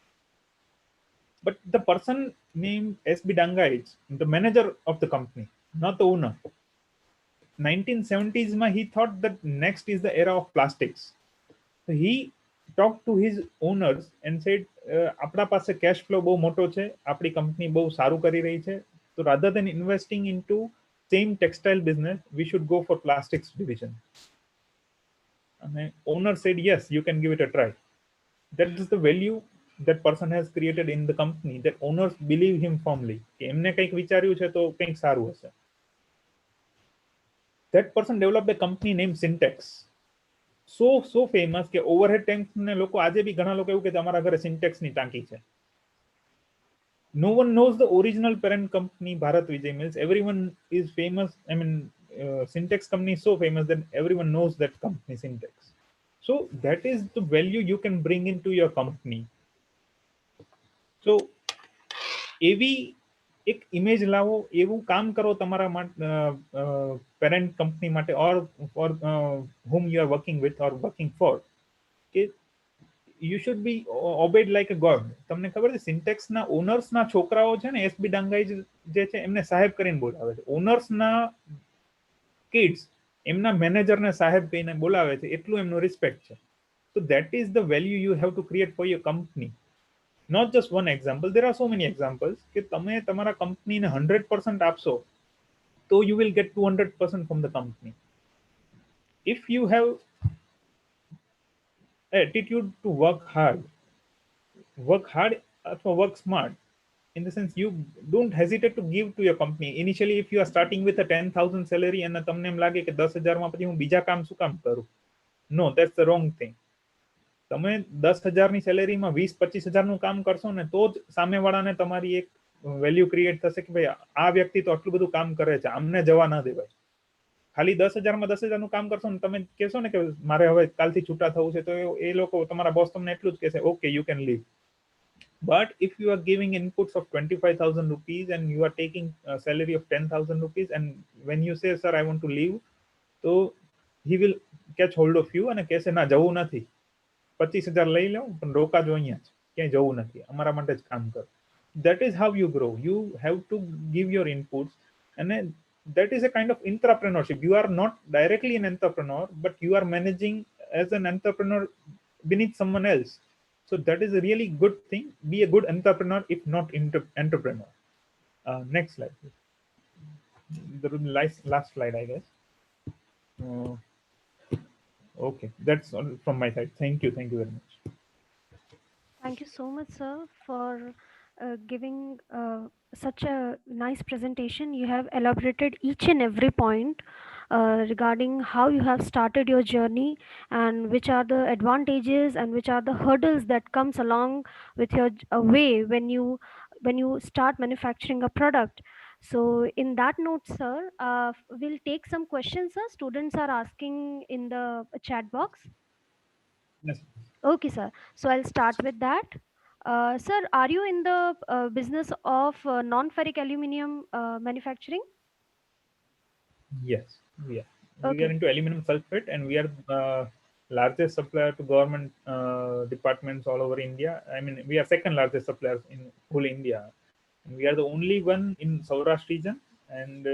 but the person named SB Danga is the manager of the company, not the owner. 1970s he thought that next is the era of plastics. So he talked to his owners and said, આપણા પાસે cash flow બહુ મોટો છે, આપણી company બહુ સારું કરી રહી છે, so rather than investing into same textile business, we should go for plastics division. And the owner said, yes, you can give it a try. That is the value that person has created in the company, that owners believe him firmly કે એમને કંઈક વિચાર્યું છે તો કંઈક સારું હશે. That person developed a company named Syntex. So famous કે overhead tanks ને લોકો આજે બી ઘણા લોકો એવું કે અમારા ઘરે સિન્ટેક્સ ની ટાંકી છે. No one knows the original parent company Bharat Vijay Mills. Everyone is famous. I mean, Syntex company is so famous that everyone knows that company Syntex. So that is the value you can bring into your company. So એવી એક image લાવો, એવું કામ કરો તમારા parent company માટે, or for whom you are working with or working for, કે you should be obeyed like a god. તમને ખબર છે સિન્ટેક્સ ના ઓનર્સ ના છોકરાઓ છે ને, એસબી ડાંગાઈ જે છે એમને સાહેબ કરીને બોલાવે છે. ઓનર્સ ના કિડ્સ એમના મેનેજર ને સાહેબ કહીને બોલાવે છે, એટલું એમનું રિસ્પેક્ટ છે. So that is the value you have to create for your company. Not just one example, there are so many examples કે તમે તમારા કંપનીને 100% આપશો તો you will get 200% from the company. If you have attitude to work hard or work smart, in the sense you don't hesitate to give to your company. Initially, if you are starting with a 10,000 salary and તમને એમ લાગે કે 10,000 માં પછી હું બીજા કામ શું કામ કરું, no, that's the wrong thing. તમે 10,000 ની સેલેરીમાં 20-25,000 નું કામ કરશો ને તો જ સામેવાળાને તમારી એક વેલ્યુ ક્રિએટ થશે કે ભાઈ આ વ્યક્તિ તો આટલું બધું કામ કરે છે, આમને જવા ના દેવાય. ખાલી 10,000 માં 10,000 નું કામ કરશો ને તમે કહેશો ને કે મારે હવે કાલથી છૂટા થવું છે, તો એ લોકો તમારા બોસ તમને એટલું જ કહેશે, okay you can live. But if you are giving inputs of 25,000 rupees and you are taking a salary of 10,000 rupees, and when you say, sir, I want to leave, so he will catch hold of you અને કહેશે ના જવું નથી, 25,000 લઈ લો પણ રોકાજો અહીંયા જ, ક્યાંય જવું નથી, અમારા માટે જ કામ કરો. That is how you grow. You have to give your inputs, and then that is a kind of entrepreneurship. You are not directly an entrepreneur, but you are managing as an entrepreneur beneath someone else. So that is a really good thing. Be a good entrepreneur, if not entrepreneur. Next slide, please. The last slide, I guess. Okay, that's all from my side. Thank you very much. Thank you so much, sir, for giving such a nice presentation. You have elaborated each and every point regarding how you have started your journey and which are the advantages and which are the hurdles that comes along with your way when you start manufacturing a product. So in that note, sir, we'll take some questions, sir. Students are asking in the chat box. Yes. Okay, sir. So I'll start with that. Sir, are you in the business of non-ferric aluminum manufacturing? Yes, we are. We Okay. are into aluminum sulfate, and we are largest supplier to government departments all over India. I mean, we are second largest suppliers in whole India. And we are the only one in Saurashtra region, and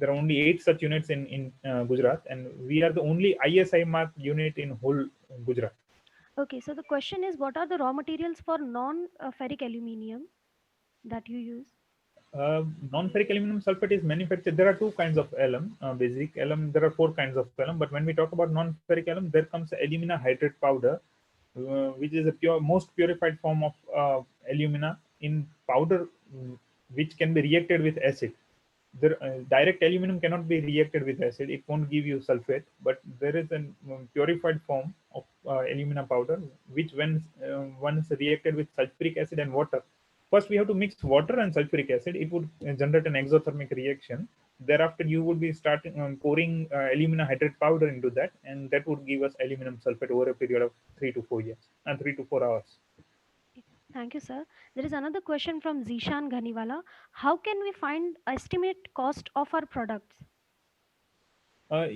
there are only 8 such units in Gujarat, and we are the only ISI marked unit in whole Gujarat. Okay, so the question is, what are the raw materials for non-ferric aluminum that you use? Non-ferric aluminum sulfate is manufactured. There are 2 kinds of alum. Basic alum, there are 4 kinds of alum. But when we talk about non-ferric alum, there comes alumina hydrate powder, which is a most purified form of alumina in powder, which can be reacted with acid. Direct aluminum cannot be reacted with acid. It won't give you sulfate. But there is a purified form of alumina powder, which when once reacted with sulfuric acid and water, first we have to mix water and sulfuric acid. It would generate an exothermic reaction. Thereafter, you would be starting pouring alumina hydrate powder into that, and that would give us aluminum sulfate over a period of 3 to 4 years and 3 to 4 hours. Thank you, sir. There is another question from Zishan Ghaniwala. How can we find estimate cost of our products?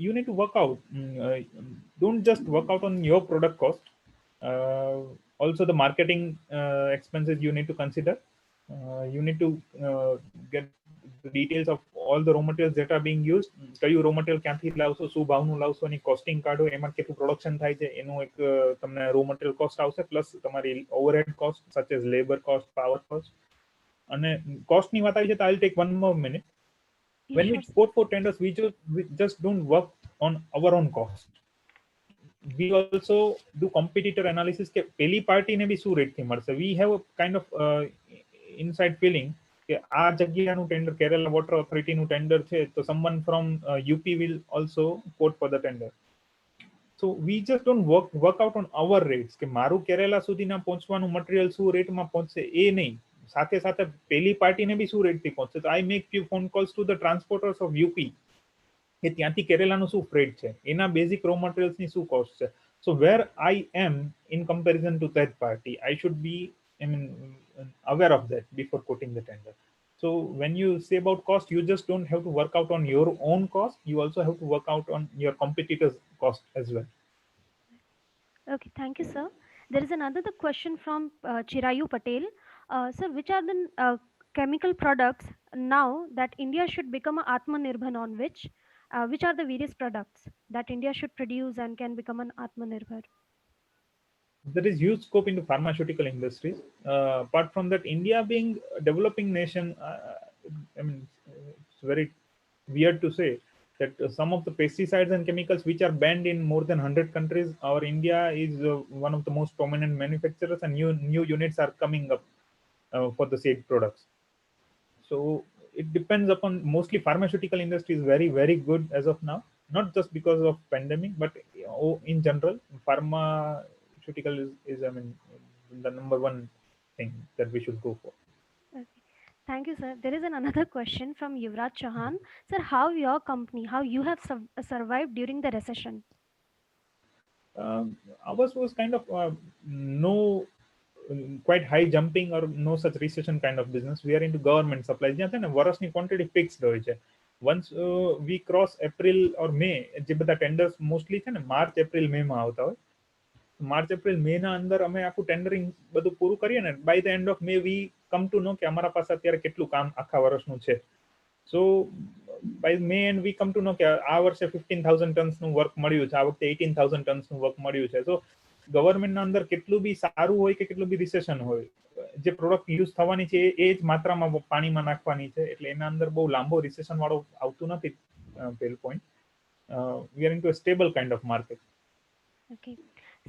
You need to work out. Don't just work out on your product cost. Also, the marketing expenses you need to consider. You need to get the details of all the raw materials that are being used. કયું raw material ક્યાંથી લાવશો, શું ભાવનું લાવશો, એની costing કાઢો, એમાં કેટલું production થાય છે, એનું એક તમને raw material cost આવશે, પ્લસ તમારી overhead cost such as labor cost, power cost. અને કોસ્ટની વાત આવી છે તો I'll take one more minute. When we quote for tenders, we just don't work on our own cost. We also do competitor analysis કે પેલી પાર્ટીને બી શું રેટથી મળશે. We have a kind of inside feeling કે આ જગ્યાનું ટેન્ડર કેરલા વોટર ઓથોરિટીનું ટેન્ડર છે, તો someone from UP will also quote for the tender. So we just don't work out on our rates કે મારું કેરલા સુધીના પહોંચવાનું મટીરિયલ શું રેટમાં પહોંચશે એ નહીં, સાથે સાથે પેલી પાર્ટીને બી શું રેટથી પહોંચશે. તો I make few phone calls to the transporters of UP કે ત્યાંથી કેરેલાનું શું ફ્રેટ છે, એના બેઝિક રો મટીરિયલ્સની શું કોસ્ટ છે. So where I am in comparison to that party, I should be aware of that before quoting the tender. So when you say about cost, you just don't have to work out on your own cost. You also have to work out on your competitors' cost as well. Okay, thank you, sir. There is another question from Chirayu Patel. Sir, which are the chemical products now that India should become a Atmanirbhar on which are the various products that India should produce and can become an Atmanirbhar? There is huge scope into pharmaceutical industries. Apart from that, India being a developing nation, it's very weird to say that some of the pesticides and chemicals which are banned in more than 100 countries, our India is one of the most prominent manufacturers, and new units are coming up for the said products. So it depends upon, mostly pharmaceutical industry is very, very good as of now, not just because of pandemic, but in general, pharmaceutical is the number one thing that we should go for. Okay. Thank you, sir. There is another question from Yuvraj Chauhan. Sir, how your company, how you have survived during the recession? Ours was kind of no quite high jumping or no such recession kind of business. We are into government supplies. જ્યાં છે ને વર્ષની quantity fixed હોય છે. Once we cross April or May, જે બધા tenders mostly છે ને March, April, May માં આવતા હોય. માર્ચ એપ્રિલ મે ના અંદર અમે આખું ટેન્ડરિંગ બધું પૂરું કરીએ ને by the end of May we come to know કે અમારા પાસે અત્યારે કેટલું કામ આખા વર્ષનું છે. So by May end we come to know કે આ વર્ષે 15,000 ટન્સનું વર્ક મળ્યું છે, આ વખતે 18,000 ટન્સનું વર્ક મળ્યું છે. સો ગવર્મેન્ટના અંદર કેટલું બી સારું હોય કે કેટલું બી રિસેશન હોય, જે પ્રોડક્ટ યુઝ થવાની છે એ જ માત્રામાં પાણીમાં નાખવાની છે, એટલે એના અંદર બહુ લાંબો રિસેશન વાળો આવતું નથી. પહેલું point, V are into a stable kind of market. Okay.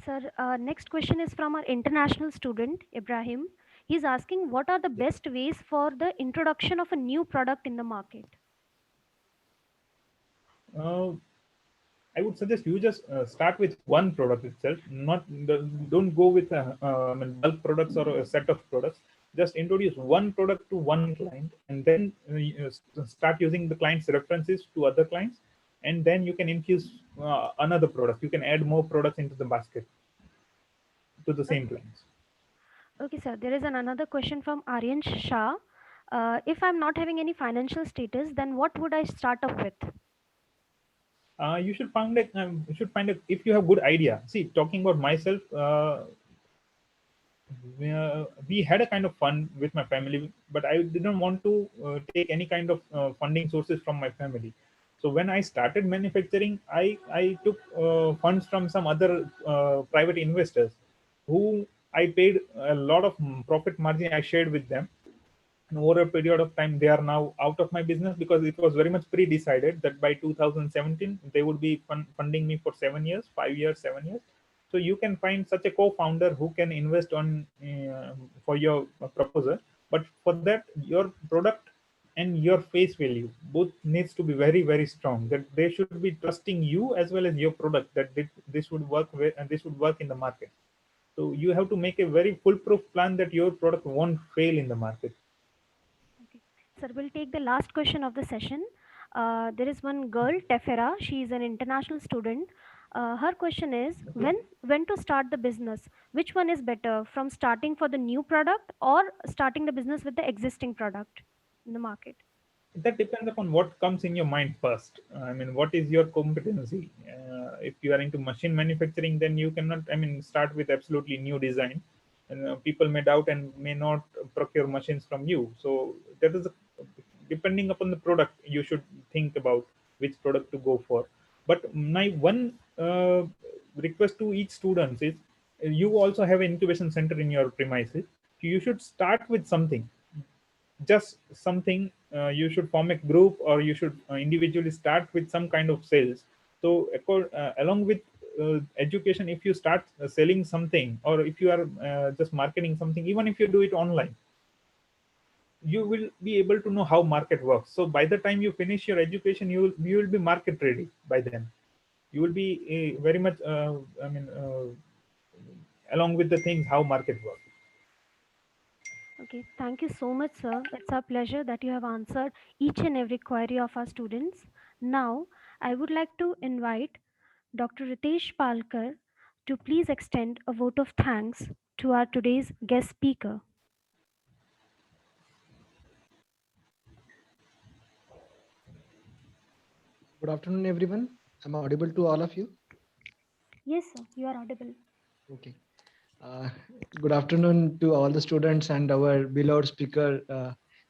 Sir, next question is from our international student, Ibrahim. He's asking, what are the best ways for the introduction of a new product in the market? I would suggest you just start with one product itself. Don't go with bulk products or a set of products. Just introduce one product to one client, and then start using the client's references to other clients, and then you can infuse another product. You can add more products into the basket to the same clients. Okay, sir. There is another question from Aryan Shah. If I'm not having any financial status, then what would I start up with? You should find it if you have good idea. See, talking about myself, we had a kind of fund with my family, but I didn't want to take any kind of funding sources from my family. So when I started manufacturing, I took funds from some other private investors who I paid a lot of profit margin I shared with them. And over a period of time, they are now out of my business because it was very much pre-decided that by 2017 they would be funding me for 7 years, 5 years, 7 years. So you can find such a co-founder who can invest on for your proposal. But for that, your product and your face value both needs to be very, very strong. That they should be trusting you as well as your product, that this would work and this would work in the market. So you have to make a very foolproof plan that your product won't fail in the market. Okay. Sir, we'll take the last question of the session. There is one girl, Tefera. She is an international student. Her question is, when to start the business? Which one is better, from starting for the new product or starting the business with the existing product in the market? That depends upon what comes in your mind first. I mean, what is your competency? If you are into machine manufacturing, then you cannot, start with absolutely new design. And people may doubt and may not procure machines from you. So that is depending upon the product, you should think about which product to go for. But my one request to each student is, you also have an incubation center in your premises. You should start with something, just something. You should form a group, or you should individually start with some kind of sales. So along with education, if you start selling something, or if you are just marketing something, even if you do it online, you will be able to know how market works. So by the time you finish your education, you will be market ready. By then you will be very much along with the things how market works. Okay, thank you so much, sir. It's our pleasure that you have answered each and every query of our students. Now, I would like to invite Dr. Ritesh Palkar to please extend a vote of thanks to our today's guest speaker. Good afternoon, everyone. Am I audible to all of you? Yes, sir, you are audible. Okay. Good afternoon to all the students and our beloved speaker,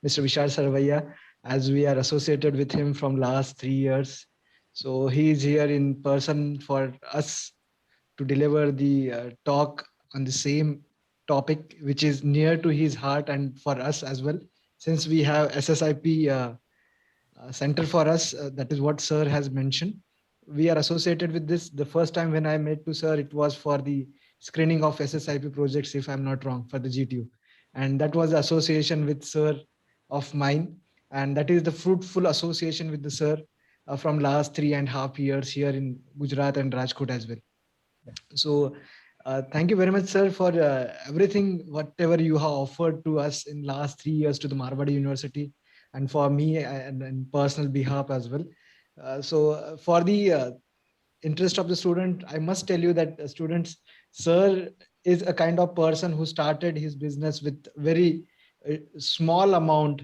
Mr. Vishal Sarvaiya, as we are associated with him from last 3 years. So he is here in person for us to deliver the talk on the same topic, which is near to his heart and for us as well. Since we have SSIP center for us, that is what sir has mentioned. We are associated with this. The first time when I met to sir, it was for the screening of SSIP projects, if I'm not wrong, for the GTU. And that was the association with sir of mine. And that is the fruitful association with the sir from last 3.5 years here in Gujarat and Rajkot as well. So Thank you very much, sir, for everything, whatever you have offered to us in last 3 years to the Marwadi University, and for me and personal behalf as well. For the interest of the student, I must tell you that students, sir is a kind of person who started his business with very small amount,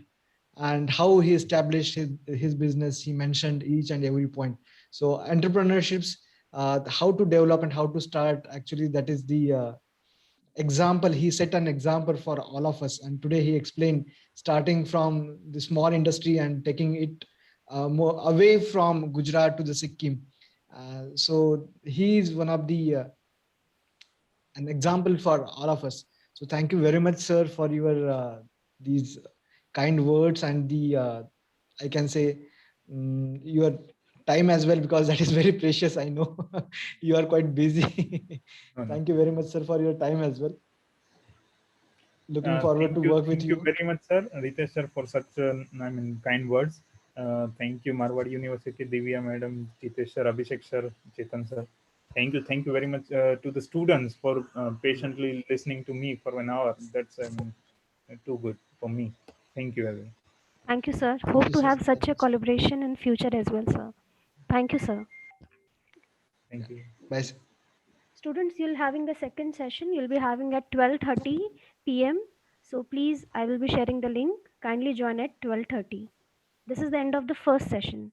and how he established his business. He mentioned each and every point. So entrepreneurships, how to develop and how to start, actually that is the example. He set an example for all of us, and today he explained, starting from the small industry and taking it more away from Gujarat to the Sikkim. So he is one of the an example for all of us. So thank you very much, sir, for your these kind words and the I can say your time as well, because that is very precious. I know you are quite busy. Thank you very much, sir, for your time as well. Looking forward to work with Thank you you. very much, sir, Ritesh sir, for such kind words. Thank you, Marwadi University, Divya Madam, Ritesh sir, Abhishek sir, Chetan sir. Thank you very much to the students for patiently listening to me for an hour. That's too good for me. Thank you, everyone. Thank you, sir. Thank Hope you, to sir. have Thank such a you, sir. collaboration in future as well, sir. Thank you, sir. Thank you. Bye, sir. Students, you'll having the second session. You'll be having at 12:30 p.m. So please, I will be sharing the link. Kindly join at 12:30. This is the end of the first session.